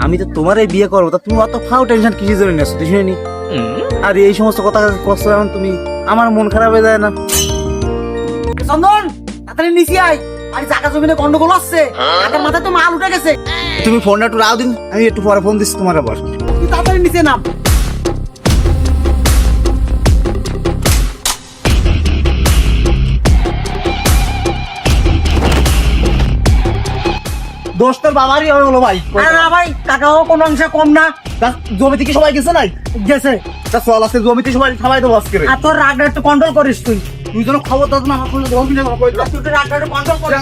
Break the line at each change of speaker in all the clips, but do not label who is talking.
আমি তো তোমারই বিয়ে করবো, তা তুমি অত ফাও টেনশন কিসের জন্য নেছো শুনে নি? আর এই সমস্ত কথা কষ্ট এখন তুমি, আমার মন খারাপ হয়ে যায় না?
চন্দন তাড়াতাড়ি নিচে আয়, আর জায়গা জমিনে গন্ডগোল আসছে, আগের মাথায় তো মাল উঠে গেছে।
তুমি ফোনটা একটু রাও দিন, আমি একটু পরে ফোন দিচ্ছি তোমার আবার।
তুই তাড়াতাড়ি নিচে নাম।
দোষ তোর বাবারই হলো ভাই।
আরে না ভাই, টাকাও কোনো অংশে কম না।
তা জমি থেকে সবাই গেছে নাই?
গেছে।
তা চল আছে জমিতে সবাই সবাই তো বাস করে।
আর তোর রাগটা একটু কন্ট্রোল করিস তুই।
তুই যেন খবর দাও না আমার কোনো জমি নেই কই দাও।
তুই তো রাগটা একটু কন্ট্রোল করিস।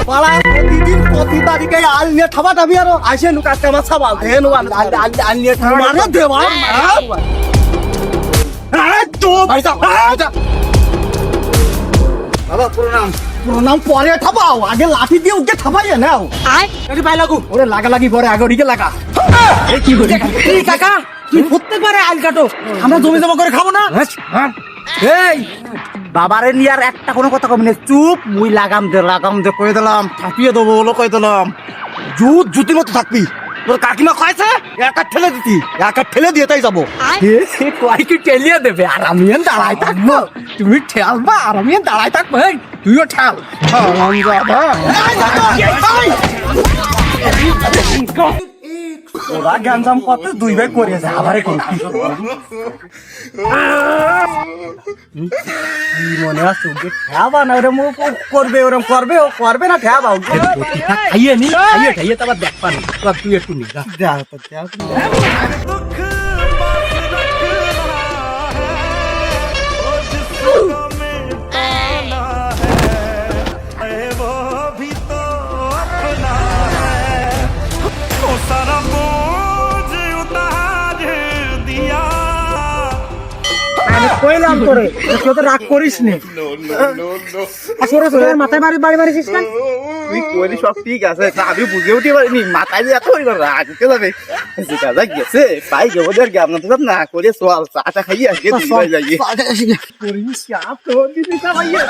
পাড়ায় প্রতিদিন প্রতি তারিখে আল নিয়ে থাবা টাবি আর আসে নু কাজটা আমার সাবাল হে নু আল নিয়ে থাবা মানে দেবা তো ভাই যা বাবা প্রণাম পরে থাবাও, আগে লাঠি দিয়ে উঠে থাবাই নাও।
এটি ভাই লাগু।
ওরে লাগা লাগি পরে আগে ওদিকে লাগা। এই কি করি
এই কাকা, তুই প্রত্যেকবারে আল কাটো, আমরা জমি জমা করে খাবো না?
এই বাবারে নিয়ে আর একটা কোনো কথা কবি না, চুপ। মুই লাগাম দে কই দিলাম, থাপিয়ে দেবো বলো কই দিলাম। জুতি মতো থাকবি। তোর কাকিমা খাইছে একা ঠেলে দিতি, একা ঠেলে দিয়ে তাই যাবো।
কয় কি টেলিয়ে দেবে, আর আমি দাঁড়াই থাকবো। তুমি ঠেলবা আর আমি দাঁড়াই থাকবো। এই, তুইও ঠেল।
ওরা গ্যাঞ্জাম করতে দুই ভাই করেছে, আবারে কি মনে আছে ওকে ঠেবা না? ওরম করবে, ওরম করবে, ও করবে না ঠেবা।
খাইয়ে নি, খাইয়ে তারপর দেখ পানি। তুই একটু নি
কইলাম তোরে তুই তো রাগ করিস নি।
মাথায় বাড়ি মারিছিস না?
তুই কইলি সব ঠিক আছে, আমি বুঝে উঠতে পারিনি মাথায় যে এত রাগ উঠে যাবে। কাজা গেছে পাই গে ওদের গে আপনার তো না করে সোয়াল চাটা খাইয়ে আজকে দুই যাইয়ে করিস চাপ তো দিদি খাইয়ে